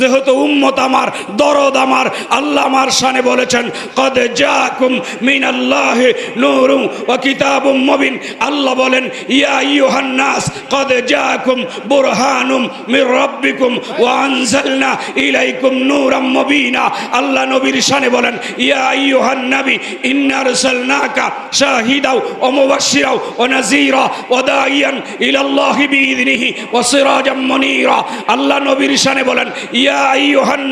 যেহেতু উম্মত আমার, দরদ আমার, আল্লাহ আমার শানে বলেছেন কদ জাকুম মিনাল্লাহি নূরুন ওয়া কিতাবুম মুবিন। আল্লাহ বলেন ইয়া আইয়ুহান নাস কদ জাকুম বুরহানুম মির রাব্বিকুম ওয়া আনজালনা ইলাইকুম নূরাম মুবিনা। আল্লাহ নবীর শানে বলেন ইয়া আইয়ুহান নবী ইন্না আরসালনাকা শাহিদাও ওয়া মুবাশশিরাও ওয়া নাযীরা ওয়া দাইয়ান ইলাল্লাহি বিইذনিহি ওয়া সিরাজাম মুনীরা। আল্লাহ নবীর শানে বলেন ইয়া আইয়ুহান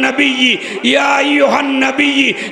নবী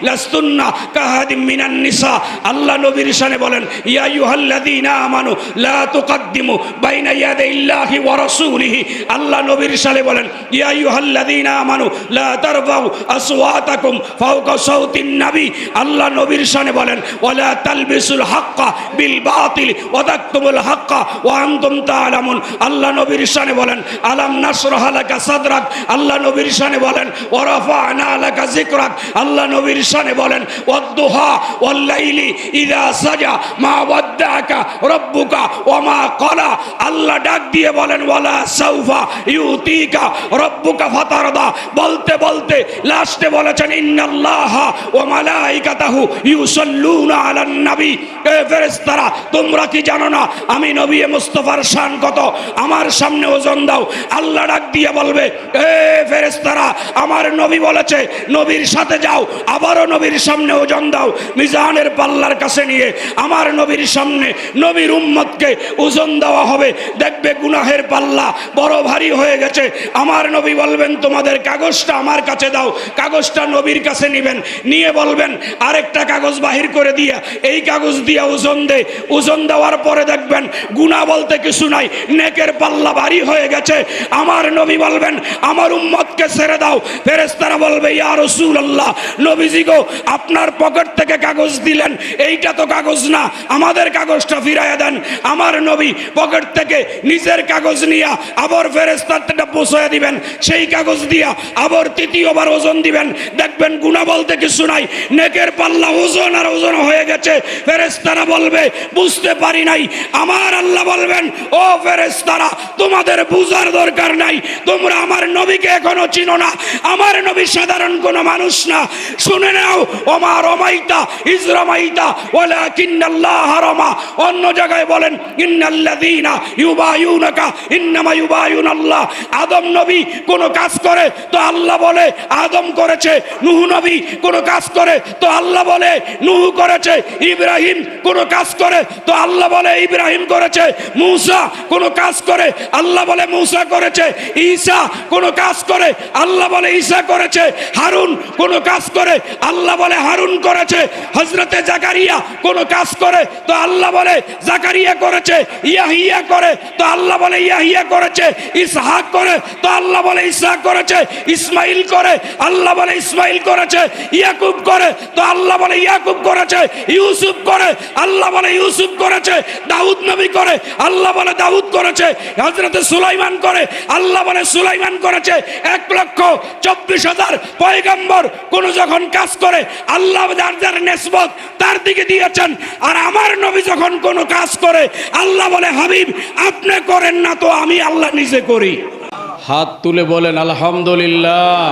লাস্তুন্না কাহাদিম মিনান নিসা। আল্লাহ নবীর শানে বলেন ইয়া আইয়ুহাল্লাযীনা আমানু লা তুকদ্দিমু বাইনা ইয়াদাইল্লাহি ওয়া রাসূলিহি। আল্লাহ নবীর শানে বলেন ইয়া আইয়ুহাল্লাযীনা আমানু লা তারফাউ আসওয়াতাকুম ফাওকা সাওতিন নবী। আল্লাহ নবীর শানে বলেন ওয়ালা তালবিসুল হাক্কা বিল বাতিল ওয়া তাকতুমুল হাক্কা ওয়া আনতুম তা'লামুন। আল্লাহ নবীর শানে বলেন আলাম নাশরাহ লাকা সাদরাক। আল্লাহ নবীর শানে বলেন ওয়া রাফা'না লাকা যিকরাক। আল্লাহ নবীর শানে বলেন ওয়াদ-দুহা ওয়াল-লাইলি ইযা সাজা মা ওয়াদ্দা'াকা রাব্বুকা ওয়া মা ক্বালা। আল্লাহ ডাক দিয়ে বলেন ওয়ালা সাউফা ইউতিকা রাব্বুকা ফাতারদা। বলতে বলতে লাস্টে বলেছেন ইন্নাল্লাহা ওয়া মালাইকাতাহু ইউসাল্লুনা আলান নবী। এ ফেরেশতারা, তোমরা কি জানো না আমি নবী মুস্তাফার শান কত? আমার সামনে ওজন দাও। আল্লাহ ডাক দিয়ে বলবে এ ফেরেশতারা, আমার নবী বলেছে নবীর সাথে যাও। আবারও নবীর সামনে ওজন দাও। মিজানের পাল্লার কাছে নিয়ে আমার নবীর সামনে নবীর উম্মতকে ওজন দেওয়া হবে। দেখবে গুনাহের পাল্লা বড় ভারী হয়ে গেছে। আমার নবী বলবেন তোমাদের কাগজটা আমার কাছে দাও। কাগজটা নবীর কাছে নেবেন, নিয়ে বলবেন আরেকটা কাগজ বাহির করে দিয়া এই কাগজ দিয়া ওজন দে। ওজন দেওয়ার পরে দেখবেন গুনাহ বলতে কিছু নাই, নেকের পাল্লা ভারী হয়ে গেছে। আমার নবী বলবেন আমার উম্মতকে ছেড়ে দাও। ফেরেশতারা বলবে ইয়া রাসূলুল্লাহ, নবীজি গো আপনার পকেট থেকে কাগজ দিলেন, এইটা তো কাগজ না, আমাদের কাগজটা ফিরাইয়া দেন। আমার নবী পকেট থেকে নিজের কাগজ নিয়া আবার ফেরেশতারটা পৌঁছায় দিবেন, সেই কাগজ দিয়া আবার তৃতীয়বার ওজন দিবেন। দেখবেন গুনাহ বলতে কিছু নাই, নেকের পাল্লা ওজন আর ওজন হয়ে গেছে। ফেরেশতারা বলবে বুঝতে পারি নাই। আমার আল্লাহ বলবেন ও ফেরেশতারা, তোমাদের বুঝার দরকার নাই, তোমরা আমার নবীকে এখনো চিনো না। আমার নবী সাধারণ কোনো মানুষ না। শুনে নাও ওমা রমাইতা ইজ রমাইতা ওয়ালাকিন্নাল্লাহ রামা। অন্য জায়গায় বলেন ইন্নাল্লাযীনা ইউবায়ুনাকা ইন্নামা ইউবায়ুনাল্লাহ। আদম নবী কোনো কাজ করে তো আল্লাহ বলে আদম করেছে। নূহ নবী কোনো কাজ করে তো আল্লাহ বলে নূহ করেছে। ইব্রাহিম কোনো কাজ করে তো আল্লাহ বলে ইব্রাহিম করেছে। মূসা কোনো কাজ করে আল্লাহ বলে মূসা করেছে। ঈসা কোনো কাজ করে আল্লাহ বলে ঈসা করেছে। হারুন কোনো কাজ করে আল্লাহ বলে হারুন করেছে। হযরতে জাকারিয়া কোনো কাজ করে তো আল্লাহ বলে জাকারিয়া করেছে। ইয়াহিয়া করে তো আল্লাহ বলে ইয়াহিয়া করেছে। ইসহাক করে তো আল্লাহ বলে ইসহাক করেছে। ইসমাইল করে আল্লাহ বলে ইসমাইল করেছে। ইয়াকুব করে তো আল্লাহ বলে ইয়াকুব করেছে। ইউসুফ করে আল্লাহ বলে ইউসুফ করেছে। দাউদ নবী করে আল্লাহ বলে দাউদ করেছে। হযরতে সুলাইমান করে আল্লাহ বলে সুলাইমান করেছে। 1,24,000 পয়গম্বর কোন যখন কাজ করে আল্লাহ যার যার নিসবত তার দিকে দিয়েছেন। আর আমার নবী যখন কোন কাজ করে আল্লাহ বলে হাবিব আপনি করেন না তো আমি আল্লাহ নিজে করি। হাত তুলে বলেন আলহামদুলিল্লাহ।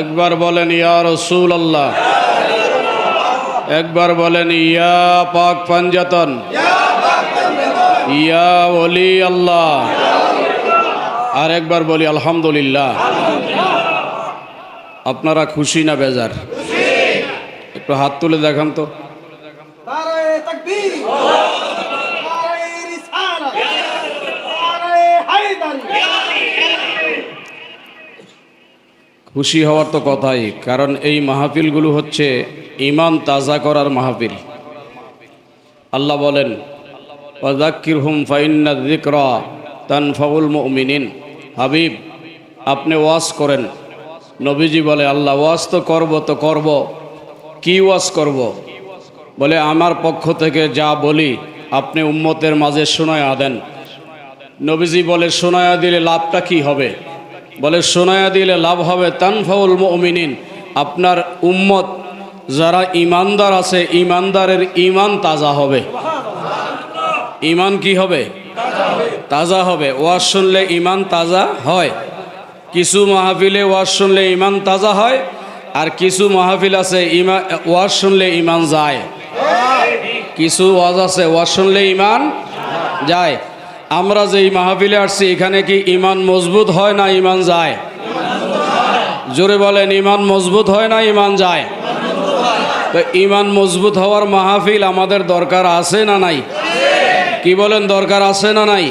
একবার বলেন ইয়া রাসূলুল্লাহ। একবার বলেন ইয়া পাক পাঞ্জাতন, ইয়া ওলি আল্লাহ। আর একবার বলি আলহামদুলিল্লাহ। আপনারা খুশি না বেজার? একটু হাত তুলে দেখান তো। খুশি হওয়ার তো কথাই, কারণ এই মাহফিলগুলো হচ্ছে ঈমান তাজা করার মাহফিল। আল্লাহ বলেন ওয়াযাক্কিরহুম ফাইন্না যিকরা তানফাউল মুমিনিন। হাবিব আপনি ওয়াজ করেন। নবীজি বলে আল্লাহ ওয়াজ তো করব, কি ওয়াজ করব? বলে আমার পক্ষ থেকে যা বলি আপনি উম্মতের মাঝে শোনায়া দেন। নবীজি বলে শোনায়া দিলে লাভটা কি হবে? বলে শোনায়া দিলে লাভ হবে তানফাউল মুমিনিন, আপনার উম্মত যারা ইমানদার আছে ইমানদারের ইমান তাজা হবে। ইমান কি হবে? তাজা হবে। ওয়াজ শুনলে ইমান তাজা হয়। কিছু মাহফিলে ওয়াজ শুনলে ইমান তাজা হয়, আর কিছু মাহফিল আছে ওয়াজ শুনলে ইমান যায়। কিছু ওয়াজ আছে ওয়াজ শুনলে ইমান যায়। আমরা যেই মাহফিলে আসছি এখানে কি ইমান মজবুত হয় না ইমান যায়? জোরে বলেন, ইমান মজবুত হয় না ইমান যায়? তো ইমান মজবুত হওয়ার মাহফিল আমাদের দরকার আছে না নাই? কি বলেন, দরকার আছে না নাই?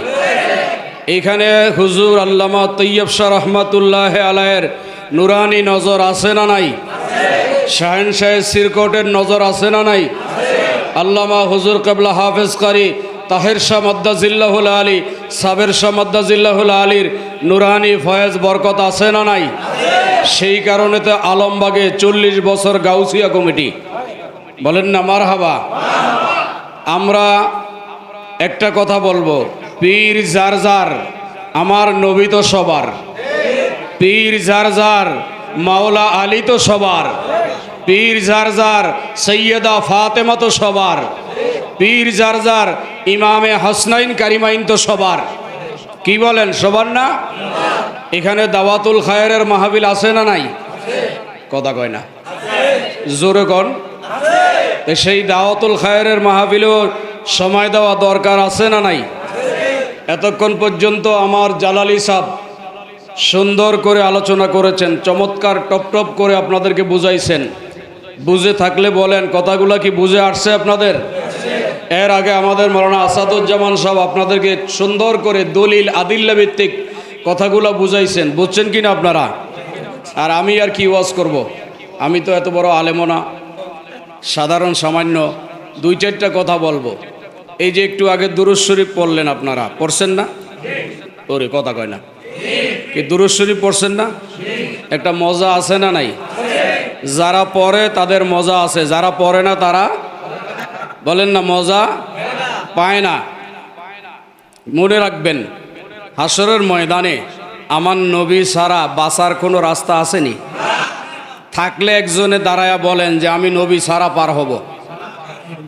এখানে হুজুর আল্লামা তৈয়ব শাহ রহমাতুল্লাহ আলাইয়ের নুরানি নজর আছে না নাই? শাহেন শাহ সিরকোটের নজর আছে না নাই? আল্লামা হুজুর কেবলা হাফেজ কারি তাহের শাহ মাদ্দাজিল্লাহুল আলী, সাবের শাহ মাদ্দাজিল্লাহুল আলীর নুরানি ফয়েজ বরকত আছে না নাই? সেই কারণে তো আলমবাগে 40 বছর গাউসিয়া কমিটি, বলেন না মারহাবা। আমরা একটা কথা বলবো, পীর যার যার, আমার নবী তো সবার। পীর যার যার, মাওলা আলী তো সবার। পীর যার যার, সৈয়দা ফাতেমা তো সবার। পীর যার যার, ইমামে হাসনাইন কারিমাইন তো সবার। কি বলেন, সবার না? এখানে দাওয়াতুল খায়রের মাহফিল আছে না নাই? কথা কয় না, জোরে কন। সেই দাওয়াতুল খায়রের মাহফিলেও সময় দেওয়া দরকার আছে না নাই? এতক্ষণ পর্যন্ত আমার জালালি সাহেব সুন্দর করে আলোচনা করেছেন, চমৎকার টপ টপ করে আপনাদেরকে বুঝাইছেন। বুঝে থাকলে বলেন, কথাগুলো কি বুঝে আসছে আপনাদের? এর আগে আমাদের মাওলানা আসাদুজ্জামান সাহেব আপনাদেরকে সুন্দর করে দলিল আদিল্লা ভিত্তিক কথাগুলো বুঝাইছেন। বুঝছেন কি না আপনারা? আর আমি আর কি ওয়াজ করব? আমি তো এত বড় আলেমও না, সাধারণ সামান্য 2-4টা কথা বলবো। এই যে একটু আগে দুরূদ শরীফ পড়লেন, আপনারা পড়ছেন না? ওরে কথা কয় না, কি দুরূদ শরীফ পড়ছেন না? একটা মজা আছে না নাই? যারা পড়ে তাদের মজা আছে, যারা পড়ে না তারা, বলেন না, মজা পায় না। মনে রাখবেন, হাসরের ময়দানে আমার নবী ছাড়া বাঁচার কোনো রাস্তা আসেনি। থাকলে একজনে দাঁড়ায়া বলেন যে আমি নবী ছাড়া পার হব।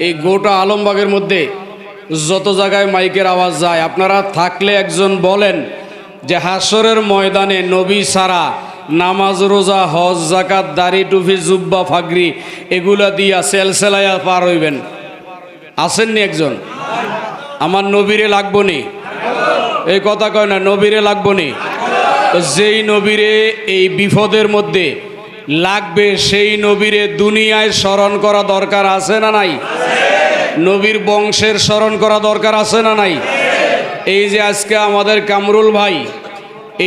এই গোটা আলমবাগের মধ্যে যত জায়গায় মাইকের আওয়াজ যায়, আপনারা থাকলে একজন বলেন যে হাসরের ময়দানে নবী ছাড়া নামাজ, রোজা, হজ, জাকাত, দাড়ি, টুপি, জুব্বা, ফাগরি এগুলা দিয়া সেলসেলায়া পার হইবেন। আসেননি একজন? আমার নবীরে লাগবো নি? এই কথা কয় না, নবীরে লাগবো নি? যেই নবীরে এই বিপদের মধ্যে লাগবে, সেই নবীরে দুনিয়ায় স্মরণ করা দরকার আছে না নাই? নবীর বংশের স্মরণ করা দরকার আছে না নাই? এই যে আজকে আমাদের কামরুল ভাই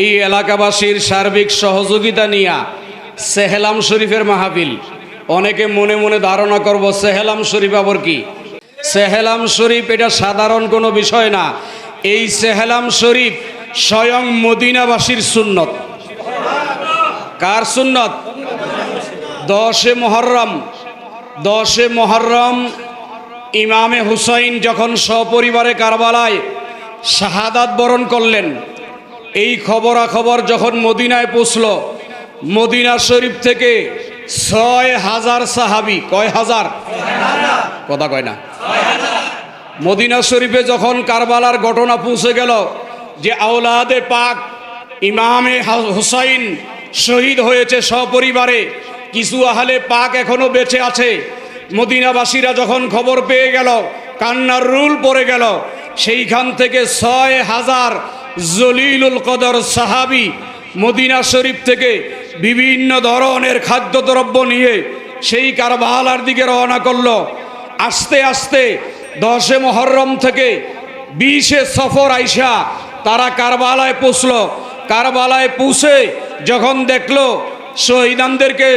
এই এলাকাবাসীর সার্বিক সহযোগিতা নিয়ে সেহেলাম শরীফের মাহফিল, অনেকে মনে মনে ধারণা করব সেহেলাম শরীফ আবার কি? সেহেলাম শরীফ এটা সাধারণ কোনো বিষয় না। এই সেহেলাম শরীফ স্বয়ং মদিনাবাসীর সুন্নত। কার সুন্নত? 10 মুহররম ইমামে হুসাইন যখন সপরিবারে কারবালায় শাহাদাত বরণ করলেন, এই খবরাখবর যখন মদিনায় পৌঁছল, মদিনা শরীফ থেকে 6000 সাহাবি, কয় হাজার? কথা কয় না। মদিনা শরীফে যখন কারবালার ঘটনা পৌঁছে গেল যে আওলাদে পাক ইমামে হুসাইন শহীদ হয়েছে সপরিবারে, কিছু আহলে পাক এখনো বেঁচে আছে, মদিনাবাসীরা যখন খবর পেয়ে গেল, কান্নার রুল পড়ে গেল। সেইখান থেকে 6000 জলিলুল কদর সাহাবি মদিনা শরীফ থেকে বিভিন্ন ধরনের খাদ্যদ্রব্য নিয়ে সেই কারবালার দিকে রওনা করলো। আস্তে আস্তে 10 মুহররম থেকে 20 সফর আইসা তারা কারবালায় পৌঁছলো। কারবালায় পৌঁছে যখন দেখলো শহীদানদেরকে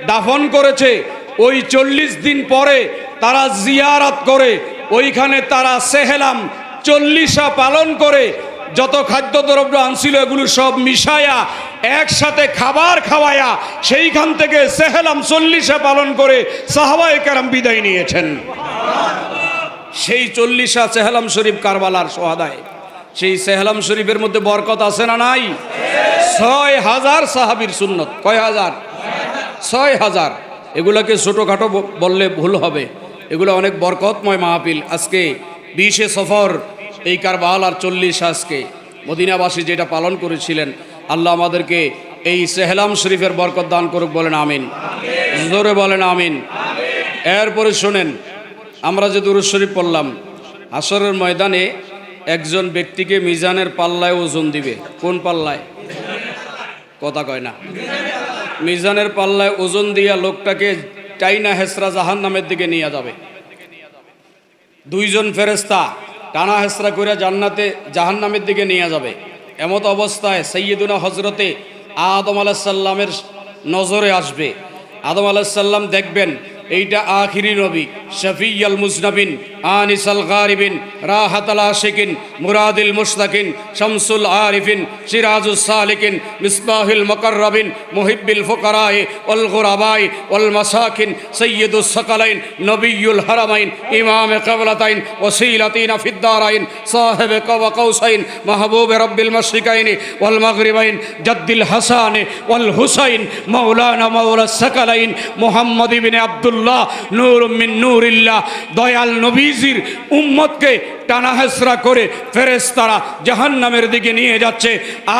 দাফন করেছে, ওই 40 দিন পরে তারা জিয়ারত করে ওইখানে তারা সেহেলাম 40 পালন করে যত খাদ্যদ্রব্য আনছিল এগুলো সব মিশায়া একসাথে খাবার খাওয়ায়া সেইখান থেকে সেহেলাম 40 পালন করে সাহাবায়ে কেরাম বিদায় নিয়েছেন। সেই 40 সেহেলাম শরীফ কারবালার সোহাদায়, সেই সেহেলাম শরীফের মধ্যে বরকত আছে না নাই? 6000 সাহাবীর সুন্নত। কয় হাজার? 6000। এগুলোকে ছোটোখাটো বললে ভুল হবে, এগুলো অনেক বরকতময় মাহফিল। আজকে 20 সফর এই কারবালার 40 আজকে মদিনাবাসী যেটা পালন করেছিলেন, আল্লাহ আমাদেরকে এই সেহলাম শরীফের বরকত দান করুক, বলেন আমিন। জোরে বলেন আমিন। এরপরে শোনেন, আমরা যে দুরূদ শরীফ পড়লাম, হাসরের ময়দানে একজন ব্যক্তিকে মিজানের পাল্লায় ওজন দিবে। কোন পাল্লায়? কথা কয় না। মিজানের পাল্লায় ওজন দিয়া লোকটাকে টাইনা হেসরা জাহান্নামের দিকে নিয়ে যাবে। দুইজন ফেরেশতা টানা হেসরা করে জান্নাতে জাহান্নামের দিকে নিয়ে যাবে। এমত অবস্থায় সাইয়্যিদুনা হযরতে আদম আলাইহিস সালামের নজরে আসবে। আদম আলাইহিস সালাম দেখবেন এইটা আখিরি নবী, শফিউল মুজনাবিন, আনিসাল গারিবিন, রাহাতাল আশিকিন, মুরাদিল মুশতাকিন, শামসুল আরিফিন, সিরাজুস সালিকিন, মিসবাহুল মুকাররাবিন, মুহিব্বিল ফুকারাই ওয়াল গুরাবাই ওয়াল মাসাকিন, সাইয়্যিদুস সাকালাইন, নবিয়ুল হারামাইন, ইমামে কিবলাতাইন, ওয়াসিলাতিনা ফিদ দারাইন, সাহিবে কাওয়া কাউসাইন, মাহবুবে রাব্বিল মাশরিকাইন ওয়াল মাগরিবাইন, জাদ্দিল হাসান ওয়াল হুসাইন, মাওলানা মাওলাস সাকালাইন, মুহাম্মদ ইবনে আব্দুল্লাহ, নূর মিন নূরিল্লাহ। দয়াল নবীজির উম্মতকে টানা হেসরা করে ফেরেশতারা জাহান্নামের দিকে নিয়ে যাচ্ছে।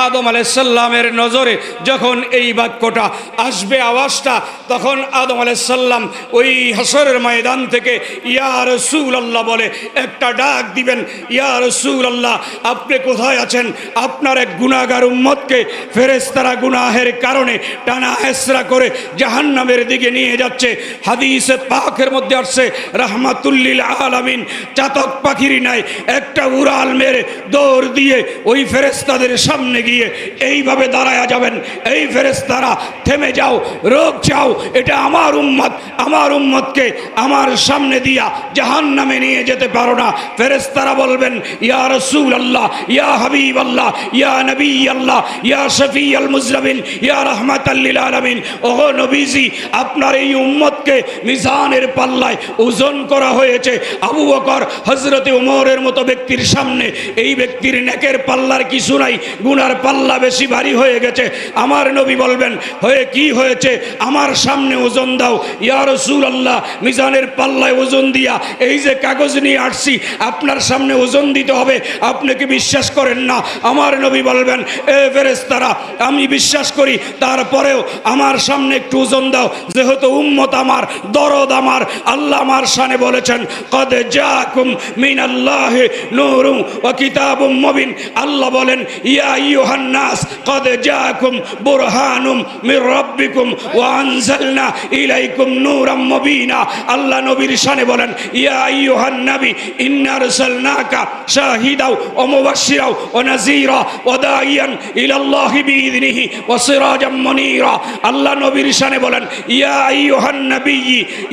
আদম আলাইহিস সালামের নজরে যখন এই বাক্যটা আসবে, আওয়াজটা, তখন আদম আলাইহিস সালাম ওই হাসরের ময়দান থেকে ইয়া রাসূলুল্লাহ বলে একটা ডাক দিবেন, ইয়া রাসূলুল্লাহ আপনি কোথায় আছেন? আপনার এক গুনাহগার উম্মতকে ফেরেশতারা গুনাহের কারণে টানা হেসরা করে জাহান্নামের দিকে নিয়ে যাচ্ছে। হাদিসে পাকের মধ্যে আসছে রাহমাতুল লিল আলামিন চাতক পাখির নাই একটা উড়াল মেরে দৌড় দিয়ে ওই ফেরেশতাদের সামনে গিয়ে এইভাবে দাঁড়ায়া যাবেন, এই ফেরেশতারা থেমে যাও, রোগ চাও, এটা আমার উম্মত, আমার উম্মতকে আমার সামনে দিয়া জাহান্নামে নিয়ে যেতে পারো না। ফেরেশতারা বলবেন ইয়া রাসূলুল্লাহ, ইয়া হাবিবাল্লাহ, ইয়া নবী আল্লাহ, ইয়া শফিউল মুজনাবিন, ইয়া রাহমাতাল লিল আলামিন, ওগো নবীজি আপনার এই উম্মতকে মিজানের পাল্লায় ওজন করা হয়েছে। আবু বকর, হযরতে ওমরের মতো ব্যক্তির সামনে এই ব্যক্তির নেকের পাল্লার কিছু নাই, গুনার পাল্লা বেশি ভারী হয়ে গেছে। আমার নবী বলবেন হয়ে কি হয়েছে, আমার সামনে ওজন দাও। ইয়া রাসূলুল্লাহ মিজানের পাল্লায় ওজন দিয়া এই যে কাগজ নিয়ে আসছি আপনার সামনে ওজন দিতে হবে, আপনি কি বিশ্বাস করেন না? আমার নবী বলবেন এ ফেরেশতারা আমি বিশ্বাস করি, তারপরেও আমার সামনে একটু ওজন দাও, যেহেতু উম্মত আমার, দরদ আমার। আল্লাহ আমার শানে বলেছেন কদ জাকুম মিনাল্লাহি নূরুন ওয়া কিতাবুম মুবিন। আল্লাহ বলেন ইয়া আইয়ুহান নাস কদ জাকুম বুরহানুম মির রাব্বিকুম ওয়া আনজালনা ইলাইকুম নূরাম মুবিনা। আল্লাহ নবীর শানে বলেন ইয়া আইয়ুহান নবী ইন্না আরসালনাকা শাহিদাও ওয়া মুবাশশিরাও ওয়া নাযীরা ওয়া দাইয়ান ইলাল্লাহি বিইذনিহি ওয়া সিরাজাম মুনীরা। আল্লাহ নবীর শানে বলেন ইয়া আইয়ুহান নবী,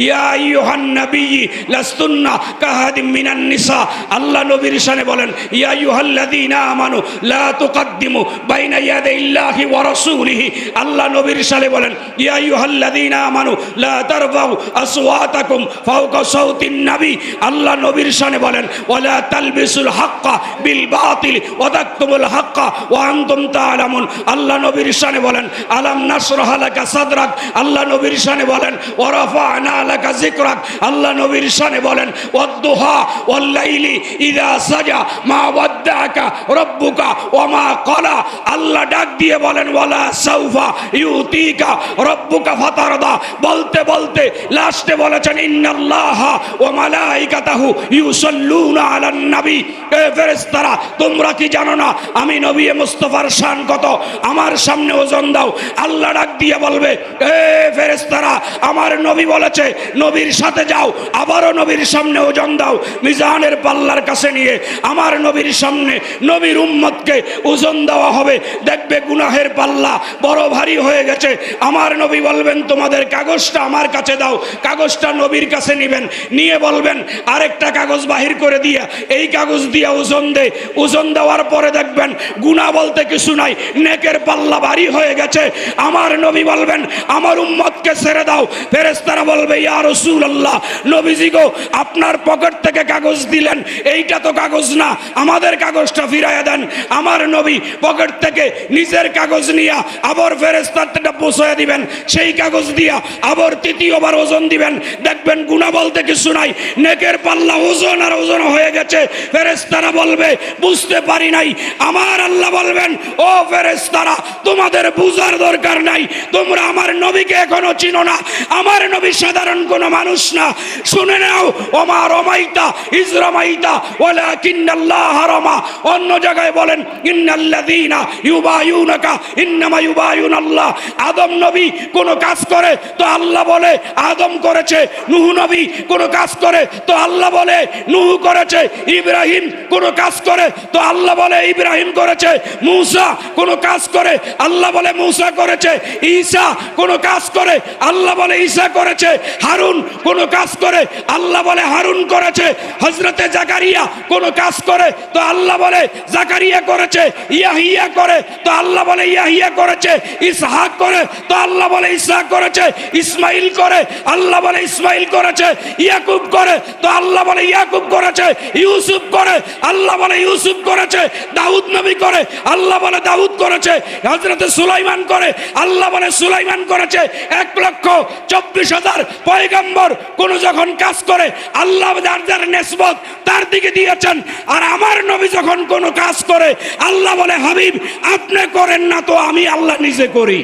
ইয়া আইয়ুহান নবী লাস্তুন্না কাহাদিম মিনান নিসা। আল্লাহ নবীর শানে বলেন ইয়া আইয়ুহাল্লাযীনা আমানু লা তুকদ্দিমু বাইনা ইয়াদাইল্লাহি ওয়া রাসূলিহি। আল্লাহ নবীর শানে বলেন ইয়া আইয়ুহাল্লাযীনা আমানু লা তারফাউ আসওয়াতাকুম ফাওকা সাওতিন নবী। আল্লাহ নবীর শানে বলেন ওয়ালা তালবিসুল হাক্কা বিল বাতিল ওয়া তাকতুমুল হাক্কা ওয়া আনতুম তা'লামুন। আল্লাহ নবীর শানে বলেন আলাম নাশরাহ লাকা সাদরাক। আল্লাহ নবীর শানে বলেন ওয়া রাফা'না লাকা যিকরাক। আল্লাহ নবীর শানে বলেন ওয়াদ-দুহা ওয়াল-লাইলি ইযা সাজা মা ওয়াদ্দাকা রাব্বুকা ওয়া মা ক্বালা। আল্লাহ ডাক দিয়ে বলেন ওয়ালা সাউফা ইউতিকা রাব্বুকা ফাতারদা। বলতে বলতে লাস্টে বলেছেন ইন্নাল্লাহা ওয়া মালাইকাতাহু ইউসাল্লুনা আলান নবী। এ ফেরেশতারা তোমরা কি জানো না আমি নবী মুস্তাফার শান কত? আমার সামনে ওজন দাও। আল্লাহ ডাক দিয়ে বলবে এ ফেরেশতারা আমার নবী বলেছে নবীর সাথে যাও, আবারও নবীর সামনে ওজন দাও। মিজানের পাল্লার কাছে নিয়ে আমার নবীর সামনে নবীর উম্মতকে ওজন দেওয়া হবে। দেখবে গুনাহের পাল্লা বড় ভারী হয়ে গেছে। আমার নবী বলবেন তোমাদের কাগজটা আমার কাছে দাও। কাগজটা নবীর কাছে নেবেন, নিয়ে বলবেন আরেকটা কাগজ বাহির করে দিয়া এই কাগজ দিয়া ওজন দে। ওজন দেওয়ার পরে দেখবেন গুনাহ বলতে কিছু নাই, নেকের পাল্লা ভারী হয়ে গেছে। আমার নবী বলবেন আমার উম্মতকে ছেড়ে দাও। ফেরেশতারা বলবে ইয়া রাসূলুল্লাহ নবীজি গো আপনার পকেট থেকে কাগজ দিলেন, এইটা তো কাগজ না, আমাদের কাগজটা ফিরাইয়া দেন। আমার নবী পকেট থেকে নিজের কাগজ নিয়া আবার ফেরেশতাটা পৌঁছায়া দিবেন, সেই কাগজ দিয়া আবার তৃতীয়বার ওজন দিবেন, দেখবেন গুনাহ বলতে কিছু নাই, নেকের পাল্লা ওজন আর ওজন হয়ে গেছে। ফেরেশতারা বলবে বুঝতে পারি নাই। আমার আল্লাহ বলবেন ও ফেরেশতারা, তোমাদের বুঝার দরকার নাই, তোমরা আমার নবীকে এখনো চিনো না। আমার নবী সাধারণ কোনো মানুষ না। শুনে নাও, ওমা রমাইতা ইজ রমাইতা ওয়ালাকিন্নাল্লাহ রমা। অন্য জায়গায় বলেন ইন্নাল্লাযীনা ইউবায়ুনাকা ইন্নামা ইউবায়ুনাল্লাহ। আদম নবী কোনো কাজ করে তো আল্লাহ বলে আদম করেছে, নূহ নবী কোনো কাজ করে তো আল্লাহ বলে নূহ করেছে, ইব্রাহিম কোনো কাজ করে তো আল্লাহ বলে ইব্রাহিম করেছে, মূসা কোনো কাজ করে আল্লাহ বলে মূসা করেছে, ঈসা কোনো কাজ করে আল্লাহ বলে ঈসা করেছে, হারুন কোনো কাজ করে আল্লাহ বলে হারুন করেছে, হযরতে জাকারিয়া কোনো কাজ করে তো আল্লাহ বলে জাকারিয়া করেছে, ইয়াহিয়া করে তো আল্লাহ বলে ইয়াহিয়া করেছে, ইসহাক করে তো আল্লাহ বলে ইসহাক করেছে, ইসমাইল করে আল্লাহ বলে ইসমাইল করেছে, ইয়াকুব করে তো আল্লাহ বলে ইয়াকুব করেছে, ইউসুফ করে আল্লাহ বলে ইউসুফ করেছে, দাউদ নবী করে আল্লাহ বলে দাউদ করেছে, হযরতে সুলাইমান করে আল্লাহ বলে সুলাইমান করেছে। 1,24,000 পয়গম্বর কোন যখন কাজ করে আল্লাহ যার যার নিসবত তার দিকে দিয়েছেন। আর আমার নবী যখন কোন কাজ করে আল্লাহ বলে হাবিব আপনি করেন না তো আমি আল্লাহ নিজে করি।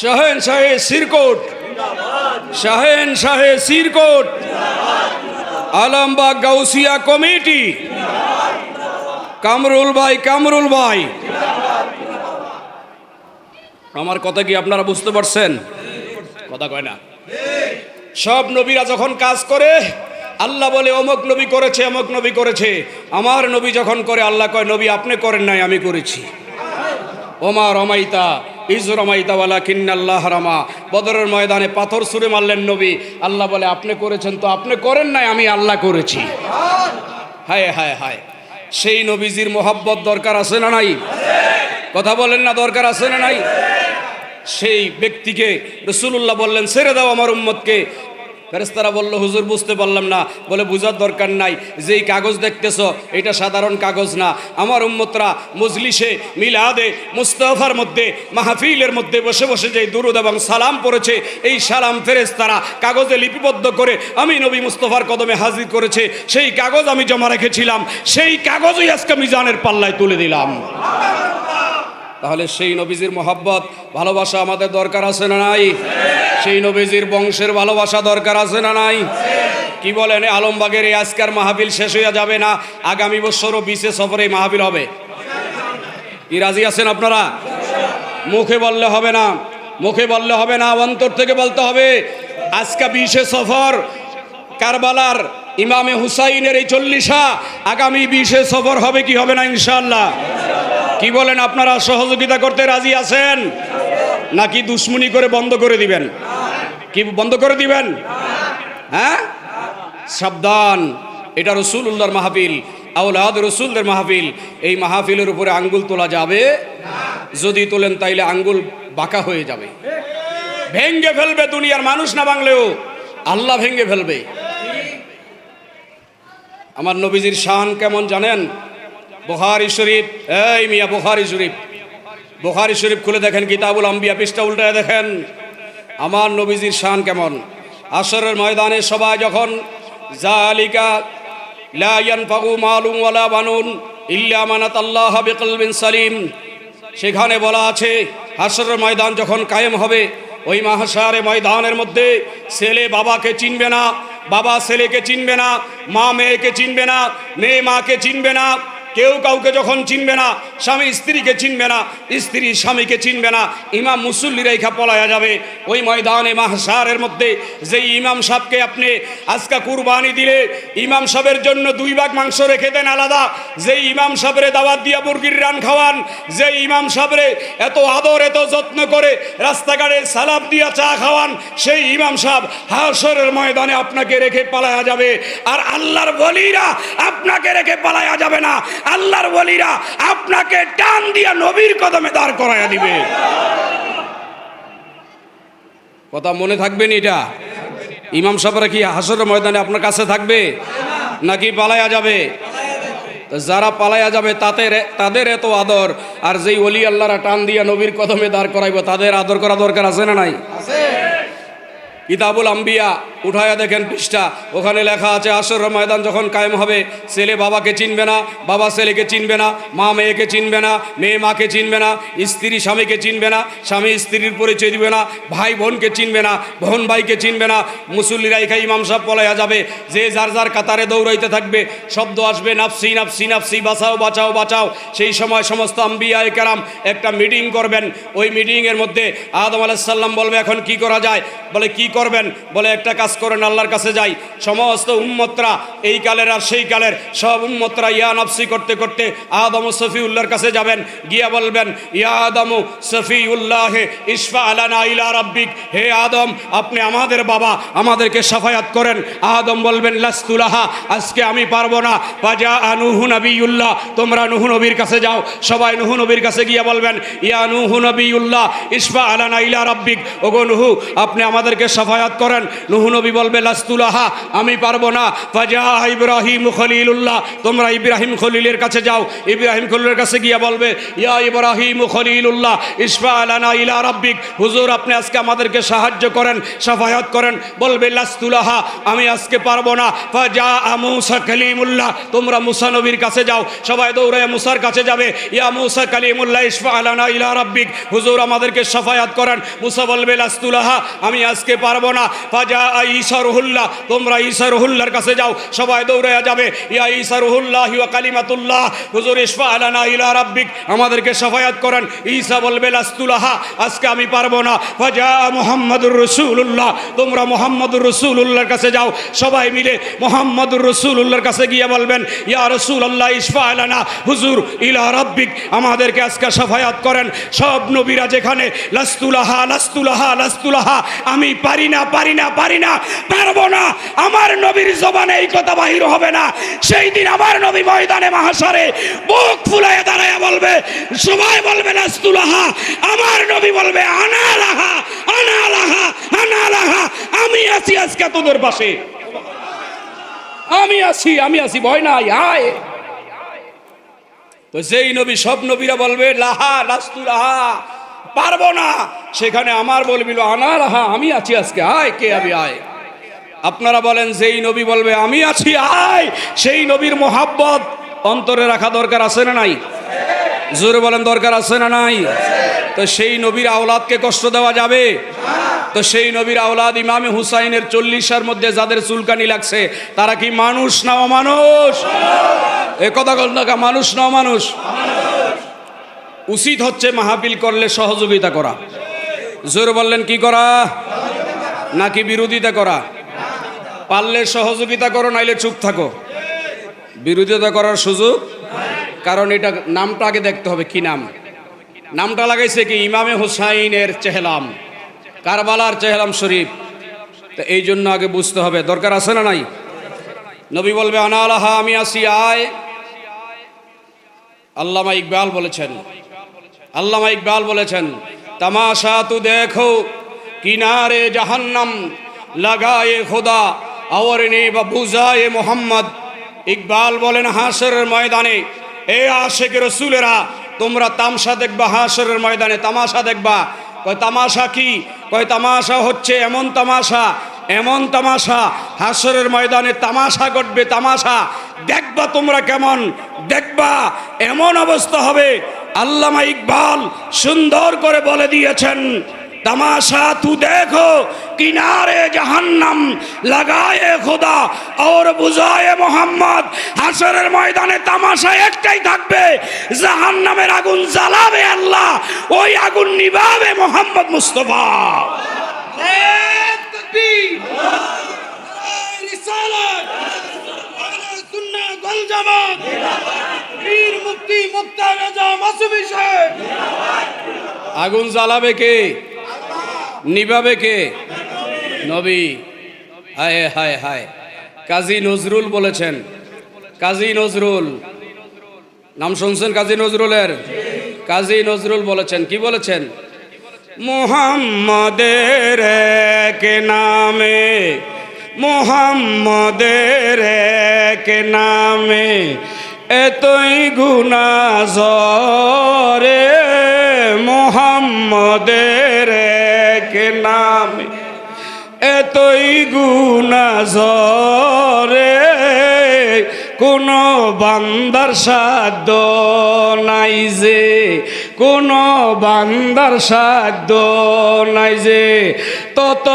শাহেন শাহে সিরকোট, শাহেন শাহে সিরকোট, আলমবাগ গাউসিয়া কমিটি, কামরুল ভাই, কামরুল ভাই। আমার কথা কি আপনারা বুঝতে পারছেন? কথা কয় না। সব নবীরা যখন কাজ করে আল্লাহ বলে অমুক নবী করেছে, অমুক নবী করেছে। আমার নবী যখন করে আল্লাহ কয় নবী আপনি করেন নাই, আমি করেছি। ওমা রমাইতা ইজ রমাইতা ওয়ালাকিন্নাল্লাহ রামা। বদরের ময়দানে পাথর ছুঁড়ে মারলেন নবী, আল্লাহ বলে আপনি করেছেন তো আপনি করেন নাই, আমি আল্লাহ করেছি। হায় হায় হায়, সেই নবীজির মোহাব্বত দরকার আছে না নাই? কথা বলেন না, দরকার আছে না নাই? সেই ব্যক্তিকে রাসূলুল্লাহ বললেন ছেড়ে দাও আমার উম্মতকে। ফেরেশতারা বলল হুজুর বুঝতে পারলাম না। বলে বুঝার দরকার নাই, যেই কাগজ দেখতেছ এটা সাধারণ কাগজ না। আমার উম্মতরা মজলিসে মিলাদে মুস্তাফার মধ্যে মাহফিলের মধ্যে বসে বসে যে দুরুদ এবং সালাম পড়েছে, এই সালাম ফেরেশতারা কাগজে লিপিবদ্ধ করে আমি নবী মুস্তাফার কদমে হাজির করেছে। সেই কাগজ আমি জমা রেখেছিলাম, সেই কাগজই আজকে মিজানের পাল্লায় তুলে দিলাম। তাহলে সেই নবীজির মোহাব্বত ভালোবাসা আমাদের দরকার আছে না নাই? সেই নবীজির বংশের ভালোবাসা দরকার আছে না নাই? কি বলেন, আলমবাগের এই আজকের মাহফিল শেষ হয়ে যাবে না? আগামী বছরও 20 সফরে মাহফিল হবে। কি রাজি আছেন আপনারা? মুখে বললে হবে না, মুখে বললে হবে না, অন্তর থেকে বলতে হবে। আজকে 20 সফর কারবালার ইমামে হুসাইনের এই 40 আগামী 20 সফর হবে কি হবে না ইনশাআল্লাহ? কি বলেন আপনারা? সহযোগিতা করতে রাজি আছেন নাকি দুশ্মনী করে বন্ধ করে দিবেন? কি বন্ধ করে দিবেন? হ্যাঁ, সাবধান, এটা রাসূলুল্লাহর মাহফিল, আওলাদ রাসূলদের মাহফিল। এই মাহফিলের উপরে আঙ্গুল তোলা যাবে, যদি তোলেন তাইলে আঙ্গুল বাঁকা হয়ে যাবে, ভেঙ্গে ফেলবে। দুনিয়ার মানুষ না ভাঙলেও আল্লাহ ভেঙ্গে ফেলবে। আমার নবীজির শান কেমন জানেন? বুখারী শরীফ, এই মিয়া বুখারী শরীফ, বুখারী শরীফ খুলে দেখেন, কিতাবুল আম্বিয়া পৃষ্ঠা উল্টায় দেখেন আমার নবীজির শান কেমন। আসরের ময়দানে সবাই যখন জালিকা লা ইয়ানফাউ মালুন ওয়ালা বানুন ইল্লা মান আতাল্লাহ বিকলবিন সালিম, সেখানে বলা আছে হাসরের ময়দান যখন কায়েম হবে, ওই মাহশারে ময়দানের মধ্যে ছেলে বাবাকে চিনবে না, বাবা ছেলেকে চিনবে না, মা মেয়েকে চিনবে না, মেয়ে মাকে চিনবে না। কেউ কাউকে যখন চিনবে না, স্বামী স্ত্রীকে চিনবে না, স্ত্রী স্বামীকে চিনবে না, ইমাম মুসল্লি রেখা পলায়া যাবে। ওই ময়দানে মাহশারের মধ্যে যেই ইমাম সাহেবকে আপনি আজকে কুরবানি দিলে ইমাম সাহেবের জন্য 2 ভাগ মাংস রেখে দেন আলাদা, যেই ইমাম সাহেবরে দাওয়াত দিয়া মুরগির রান খাওয়ান, যেই ইমাম সাহেবরে এত আদর এত যত্ন করে রাস্তাঘাটে সালাম দিয়া চা খাওয়ান, সেই ইমাম সাহেব হাশরের ময়দানে আপনাকে রেখে পালায়া যাবে। আর আল্লাহর ওলিরা আপনাকে রেখে পালায়া যাবে না, আল্লাহর ওলিরা আপনাকে টান দিয়া নবীর কদমে দাঁড় করায়া দিবে। কথা মনে থাকবেন এটা? ইমাম সাহেবরা কি হাশরের ময়দানে আপনার কাছে থাকবে নাকি পালায়া যাবে? যারা পালায়া যাবে তাদের এত আদর, আর যেই ওলি আল্লাহরা টান দিয়া নবীর কদমে দাঁড় করাইব তাদের আদর করা দরকার আছে না নাই? কিতাবুল আম্বিয়া উঠায়া দেখেন পৃষ্ঠা, ওখানে লেখা আছে হাশরের ময়দান যখন কায়েম হবে, ছেলে বাবাকে চিনবে না, বাবা ছেলেকে চিনবে না, মা মেয়েকে চিনবে না, মেয়ে মাকে চিনবে না, স্ত্রী স্বামীকে চিনবে না, স্বামী স্ত্রীর পরিচয় দিবে না, ভাই বোনকে চিনবে না, বোন ভাইকে চিনবে না। মুসল্লিরা এখানে ইমাম সাহেব পলাইয়া যাবে, যে যার যার কাতারে দৌড়াইতে থাকবে, শব্দ আসবে নাফসি নাফসি নাফসি, বাঁচাও বাঁচাও বাঁচাও। সেই সময় সমস্ত আম্বিয়ায়ে কেরাম একটা মিটিং করবেন। ওই মিটিংয়ের মধ্যে আদম আলাইহিস সালাম বলবে এখন কি করা যায়? বলে কি করবেন? বলে একটা কাজ করেন, আল্লাহর কাছে যাই। সমস্ত উম্মতরা এই কালের আর সেই কালের সব উম্মতরা ইয়া নফসি করতে করতে আদম ও সফিউল্লাহর কাছে যাবেন, গিয়া বলবেন ইয়া আদম সফিউল্লাহ ইশফা আলানা ইলা রাব্বিক, হে আদম আপনি আমাদের বাবা, আমাদেরকে শাফায়াত করেন। আদম বলবেন লাস্তুলাহা, আজকে আমি পারবো না। ফাজা নূহু নবিয়ুল্লাহ, তোমরা নূহ নবীর কাছে যাও। সবাই নূহ নবীর কাছে গিয়া বলবেন ইয়া নূহু নবিয়ুল্লাহ ইশফা আলানা ইলা রাব্বিক, ওগো নূহ আপনি আমাদেরকে শাফায়াত করেন। নূহ নবী বলবে লাস্তুলাহা, আমি পারবো না। ফাজা ইব্রাহিম খলিলুল্লাহ, তোমরা ইব্রাহিম খলিলের কাছে যাও। ইব্রাহিম খলিলের কাছে গিয়া বলবে ইয়া ইব্রাহিম খলিলুল্লাহ ইশফা আলানা ইলা রাব্বিক, হুজুর আপনি আজকে আমাদেরকে সাহায্য করেন, শাফায়াত করেন। বলবে লাস্তুলাহা, আমি আজকে পারবো না। ফাজা মূসা কালিমুল্লাহ, তোমরা মূসা নবীর কাছে যাও। সবাই দৌড়ায় মূসার কাছে যাবে, ইয়া মূসা কালিমুল্লাহ ইশফা আলানা ইলা রাব্বিক, হুজুর আমাদেরকে শাফায়াত করেন। মূসা বলবে লাস্তুলাহা, আমি আজকে পারবো না। ফাজা ঈসা রুহুল্লাহ, তোমরা ঈসা রুহুল্লাহর কাছে যাও। সবাই দৌড়ায়া যাবে, ইয়া ঈসা রুহুল্লাহ ওয়া কালিমাতুল্লাহ, হুজুর ইশফা আলানা ইলা রাব্বিক, আমাদেরকে শাফায়াত করেন। ঈসা বলবে লাস্তুলাহা, আজকে আমি পারবো না। ফাজা মুহাম্মাদুর রাসূলুল্লাহ, তোমরা মুহাম্মাদুর রাসূলুল্লাহর কাছে যাও। সবাই মিলে মুহাম্মাদুর রাসূলুল্লাহর কাছে গিয়ে বলবেন ইয়া রাসূলুল্লাহ ইশফা আলানা, হুজুর ইলা রাব্বিক, আমাদেরকে আজকে শাফায়াত করেন। সব নবীরা যেখানে লাস্তুলাহা লাস্তুলাহা লাস্তুলাহা, আমি পারি না পারি না পারি না, পারবো না, আমার নবীর জবানে এই কথা বাহির হবে না। সেই দিন আমার নবী ময়দানে মাহশারে বুক ফুলায় দাঁড়ায় বলবে, সবাই বলবে লাস্তুলাহা, আমার নবী বলবে আনা লাহা আনা লাহা আনা লাহা, আমি আছি আজকে তোদের পাশে, আমি আছি, ভয় নাই, আয়। তো যেই নবী সব নবীরা বলবে লাহা লাস্তুলাহা, পারবো না, সেখানে আমার বলবিল আনা লাহা, আমি আছি আজকে, আয় কে আমি আয়। আপনারা বলেন যেই নবী বলবে আমি আছি আয়, সেই নবীর মোহাব্বত অন্তরে রাখা দরকার আছে না নাই? জোরে বলেন দরকার আছে না নাই? তো সেই নবীর আওলাদকে কষ্ট দেওয়া যাবে? তো সেই নবীর আওলাদ ইমামে হুসাইনের 40-এর মধ্যে যাদের চুলকানি লাগছে, তারা কি মানুষ না অমানুষ? এ কথা বল না, মানুষ না অমানুষ? উচিত হচ্ছে মাহফিল করলে সহযোগিতা করা। জোরে বললেন কি করা নাকি বিরোধিতা করা? পারলে সহযোগিতা করো, নাইলে চুপ থাকো। বিরোধিতা করার সুযোগ, কারণ এটা নামটা আগে দেখতে হবে কি নাম। নামটা লাগাইছে কি ইমামে হুসাইনের চেহলাম, কারবালার চেহলাম শরীফ। তো এই জন্য আগে বুঝতে হবে, দরকার আছে না নাই? নবী বলবে আনা লাহা, আমি আসি আয়। আল্লামা ইকবাল বলেছেন তামাশা তু দেখো কিনারে জাহান্নাম লাগায়ে খোদা और ने बबूजाए मोहम्मद। इकबाल बोलें हाशरेर मयदाने ए आशिक रसूलेरा তোমরা তামসা দেখবা, হাশরের ময়দানে তামাশা দেখবা। কয় তামাশা কি? কয় তামাশা হচ্ছে এমন তামাশা হাশরের ময়দানে তামাশা ঘটবে, তামাশা দেখবা তোমরা, কেমন দেখবা, এমন অবস্থা হবে। আল্লামা ইকবাল সুন্দর করে বলে দিয়েছেন तमाशा तू देखो किनारे जहन्नम लगाए खुदा और बुझाए मोहम्मद হাসরের ময়দানে তামাশা একটাই থাকবে জাহান্নামের আগুন জ্বালাবে আল্লাহ ওই আগুন নিভাবে মোহাম্মদ মুস্তাফা তাকবীর রিসালাত আহলে সুন্নাহ ওয়াল জামাত পীর মুফতি মুক্তার মাসুমি সাহেব আগুন জ্বালাবে কে নিভাবে কে নবী হায় হায় হায় কাজী নজরুল বলেছেন কাজী নজরুল নাম শুনছেন কাজী নজরুলের কাজী নজরুল বলেছেন কি বলেছেন মুহাম্মাদের এক নামে মুহাম্মাদের এক নামে এতই গুনাহ জরে মুহাম্মাদের এক নামে এতই গুনাহ জরে কোন বান্দার সাধ্য নাই যে কোন বান্দার সাধ্য নাই যে তত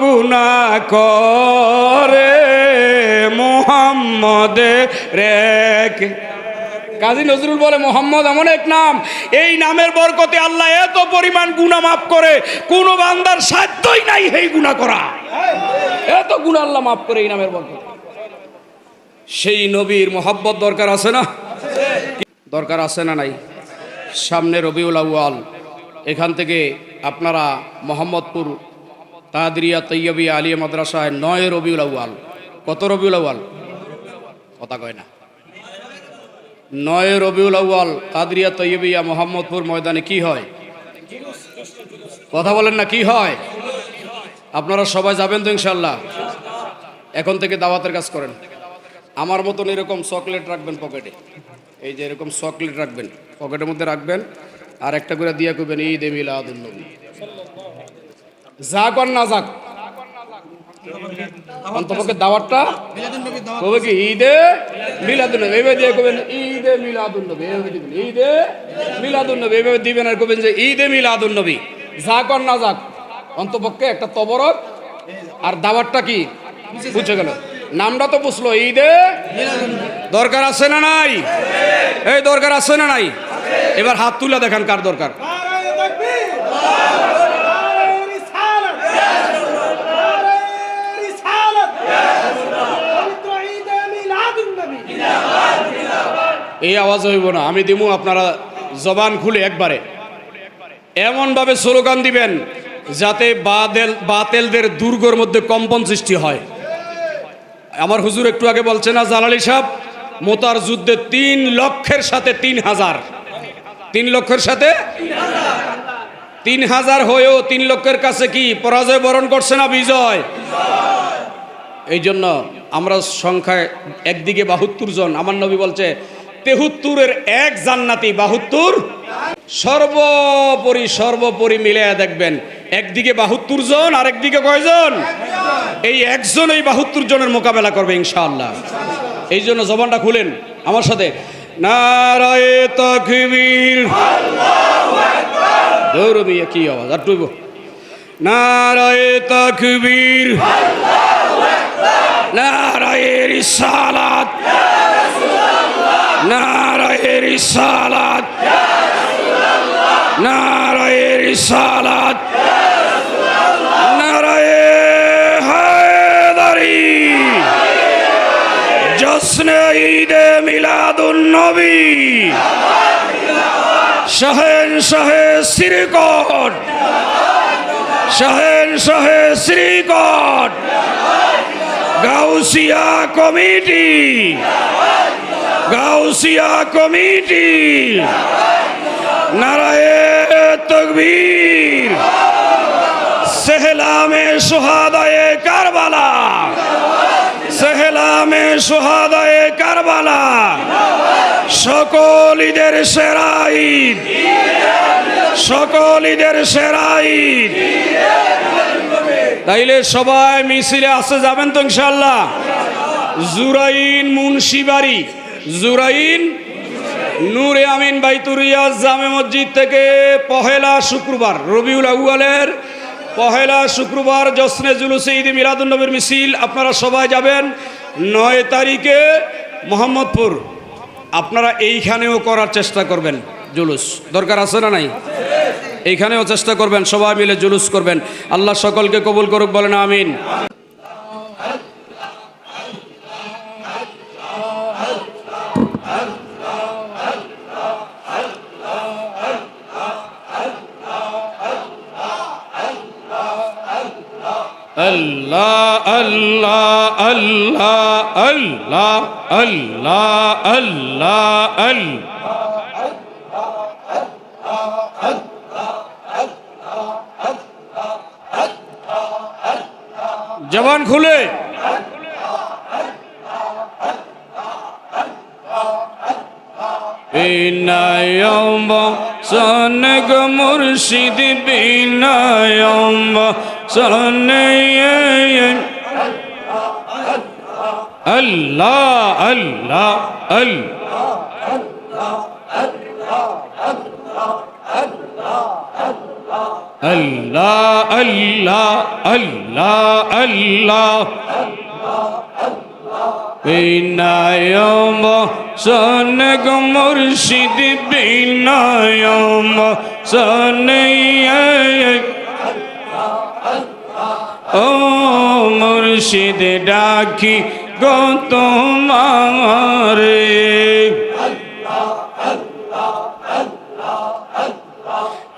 গুনাহ করে মুহাম্মাদের এক কাজী নজরুল বলে মোহাম্মদ এমন এক নাম এই নামের বরকতে আল্লাহ এত পরিমাণ গুনাহ মাফ করে কোন বান্দার সাধ্যই নাই এই গুনাহ করা এত গুনাহ আল্লাহ মাফ করে এই নামের বরকতে সেই নবীর মোহাব্বত দরকার আছে না দরকার আছে না নাই সামনে রবিউল আউয়াল এখান থেকে আপনারা মোহাম্মদপুর কাদরিয়া তৈয়বিয়া আলিয়া মাদ্রাসায় 9 রবিউল আউয়াল কত রবিউল আউয়াল কথা কয় না 9 রবিউল আউয়াল কাদরিয়া তৈয়বিয়া মোহাম্মদপুর ময়দানে কি হয় কথা বলেন না কি হয় আপনারা সবাই যাবেন তো ইনশাআল্লাহ এখন থেকে দাওয়াতের কাজ করেন আমার মতন এরকম চকলেট রাখবেন পকেটে এই যে এরকম চকলেট রাখবেন পকেটের মধ্যে রাখবেন আর একটা করে দিয়া কইবেন ঈদে মিলাদুন নবী যাক আর না যাক অন্তপক্ষে দাওয়াতটা কবে কি ঈদে মিলাদুন নবী এইভাবে দিয়ে কইবেন ঈদে মিলাদুন নবী এইভাবে দিবেন ঈদে মিলাদুন নবী এইভাবে দিবেন আর কইবেন যে ঈদে মিলাদুন নবী যাক আর না যাক অন্তপক্ষে একটা তবরক আর দাওয়াতটা কি বুঝে গেল নামটা তো বুঝলো ঈদে দরকার আছে না নাই এই দরকার আছে না নাই এবার হাত তুলে দেখান কার দরকার এই আওয়াজ হইব না আমি দিমু আপনারা জবান খুলে একবারে এমন ভাবে স্লোগান দিবেন যাতে বাতেলদের দুর্গর মধ্যে কম্পন সৃষ্টি হয় আমার হুজুর একটু আগে বলছে না জালালি সাহেব মোতার যুদ্ধে 3 লক্ষের সাথে 3000 3 লক্ষের সাথে 3000 হয়েও 3 লক্ষের কাছে কি পরাজয় বরণ করছে না বিজয় এই জন্য আমরা সংখ্যায় একদিকে 72 জন আমার নবী বলছে 73-এর এক জান্নাতি 72 সর্বোপরি মিলিয়ে দেখবেন একদিকে 72 জন আর একদিকে কয়জন এই একজন এই 72 জনের মোকাবেলা করবে ইনশাআল্লাহ এই জন্য জবানটা খুলেন আমার সাথে নারায়ে তাকবীর আল্লাহু আকবার দৌড়বিয়া কি আওয়াজ আর টুইব নারায়ে তাকবীর আল্লাহু আকবার নারায়ে রিসালাত ইয়া রাসূলুল্লাহ নারায়ে রিসালাত ইয়া রাসূলুল্লাহ নারায়ে রিসালাত ইয়া রাসূলুল্লাহ নারায়ে হায়দারি জশ্নে ঈদে মিলাদুন নবী শাহেনশাহে শ্রীকোট শাহেনশাহে শ্রীকোট গাউসিয়া কমিটি গাউসিয়া কমিটি নারায়ে তাকবীর সেহলামে শুহাদায়ে কারবালা সেহলামে শুহাদায়ে কারবালা সকল ঈদের সেরা ঈদ সকল ঈদের সেরা ঈদ তাইলে সবাই মিছিলে আসতে যাবেন তো ইনশাআল্লাহ জুরাইন মুন্সিবাড়ি জুরাইন নূরে আমিন বাইতুর রিয়াজ জামে মসজিদ থেকে পহেলা শুক্রবার রবিউল আউয়ালের পহেলা শুক্রবার জশ্নে জুলুসে ঈদ মিলাদুন নবীর মিছিল আপনারা সবাই যাবেন। 9 তারিখে মোহাম্মদপুর, আপনারা এইখানেও করার চেষ্টা করবেন। জুলুস দরকার আছে না নাই? এইখানেও চেষ্টা করবেন, সবাই মিলে জুলুস করবেন। আল্লাহ সকলকে কবুল করুক, বলেন আমিন। আল্লাহ আল্লাহ আল্লাহ আল্লাহ আল্লাহ আল্লাহ আল্লাহ। জবান খুলে বিনায়ম সনগ মুর্শিদ বিনায়ম সনে আল্লাহ আল্লাহ আল্লাহ আল্লাহ আল্লাহ আল্লাহ বিনায়ম সনগ মুর্শিদ বিনায়ম সনে ও মুর্শিদ ডাকি গো তোমারে,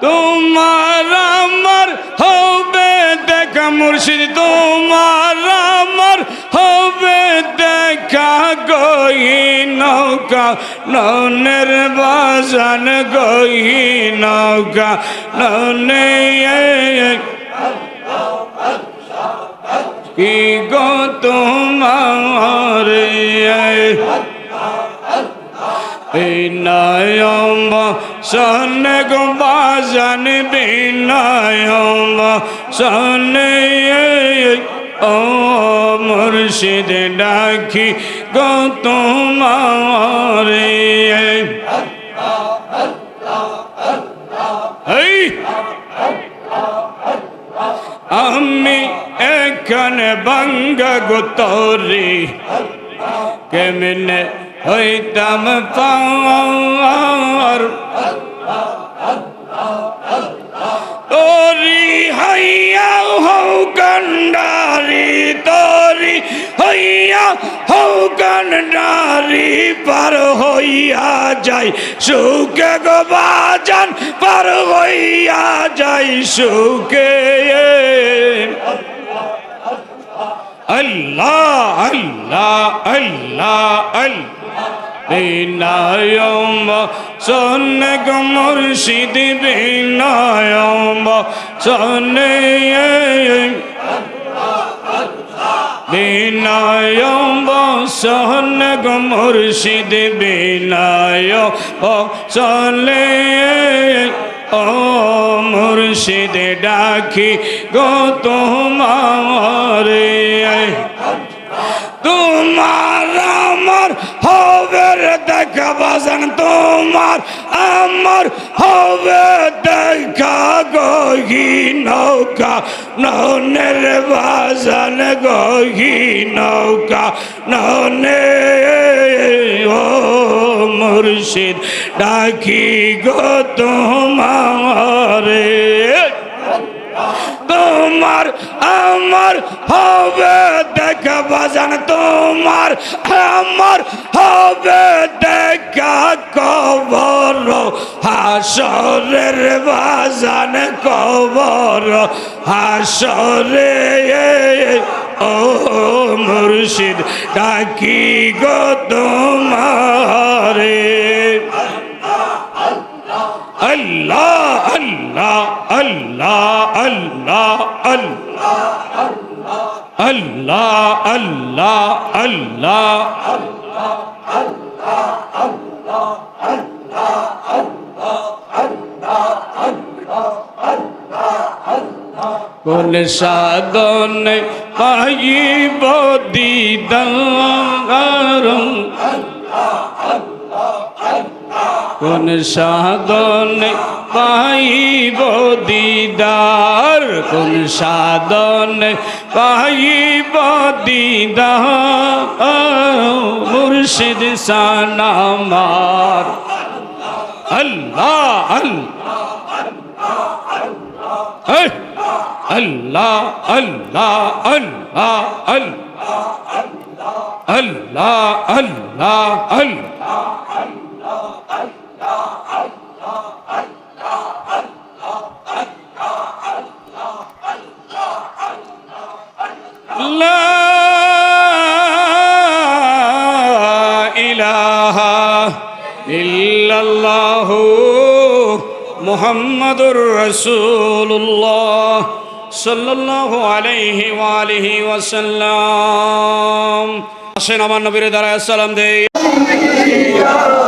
তোমার আমার হবে দেখা মুর্শিদ, তোমার আমার হবে দেখা গই নৌকা ননের বাজান গই নৌকা ননে কি গো তোমারে বিনায়ম সনে গো বাজান বিনায়ম সনে ও মুর্শিদ ডাকি গো তোমারে। আমি এখানে বাঙ্গা গো তরি কেমনে হইতাম পার, তোরি হইয়া হও গন্ডারি, তোরি হইয়া হও গন্ডারি, পার হইয়া যাই সুখে গো বাজান, পার হইয়া যাই সুখে। আল্লাহ আল্লাহ আল্লাহ আল্লাহ বিনায়ম সনগ মুর্শিদ বিনায়ম সনে বিনায়ম সনগ মুর্শিদ বিনায়ম সনে ও মুর্শিদ ডাকি গো তোমারে, তোমার আমার হবে দেখা বাজান, তোমার আমার হবে দেখা গহি নৌকা ননের বাজান গহি নৌকা ননে ও মুর্শিদ ডাকি গো তোমারে, তোমার আমার হবে দেখা বাজান, তোমার আমার হবে দেখা কবর হাসরের বাজান কবর হাসরে ও মুর্শিদ ডাকি গো তোমারে। আল্লাহ আল্লাহ আল্লাহ আল্লাহ আল্লাহ আল্লাহ আল্লাহ কোন সাধনে পাইব দিদার কোন সাধনে পাইব দিদার, কোন সাধনে পাইব দিদার, মুর্শিদ সানামার। আল্লাহ আল্লাহ আল্লাহ আল্লাহ আল্লাহ আল্লাহ আল্লাহ লা ইলাহা ইল্লাল্লাহু মুহাম্মাদুর রাসূলুল্লাহ সাল্লাল্লাহু আলাইহি ওয়া আলিহি ওয়াসাল্লাম। আসেন আমার নবীর দ্বারা সালাম দেই। Yeah.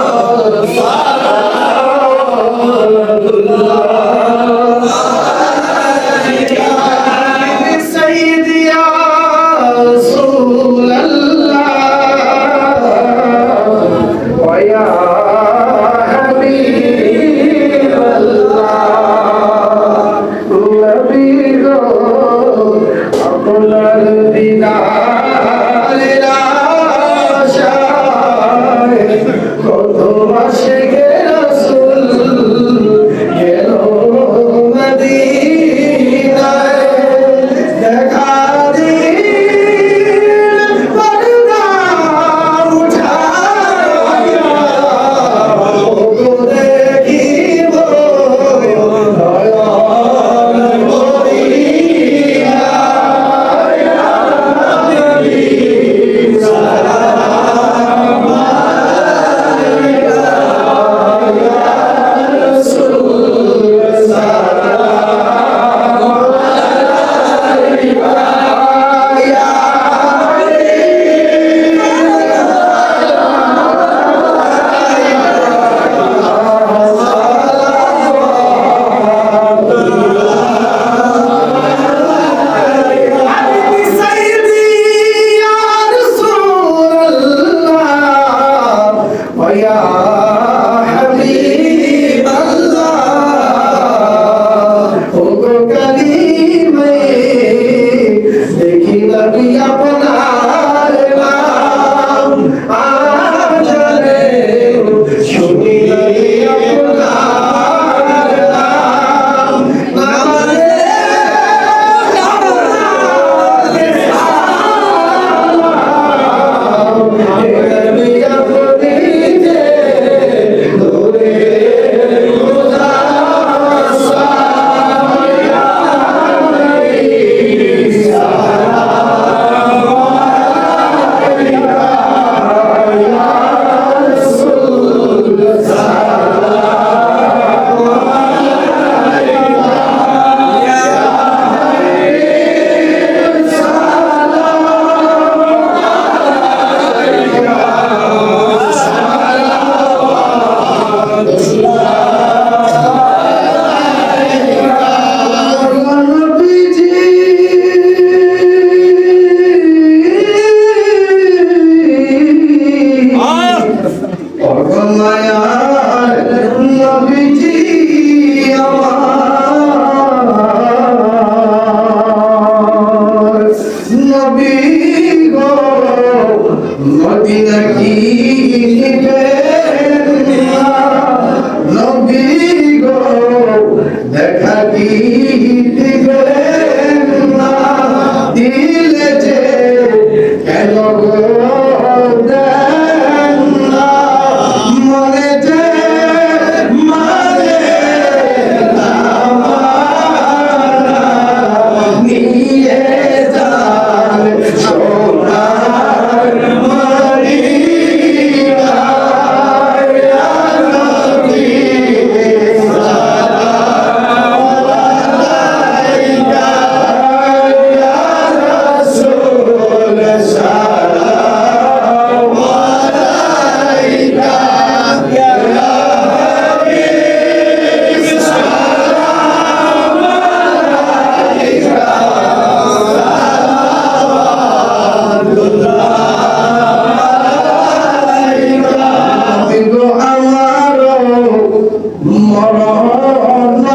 আওয়াজ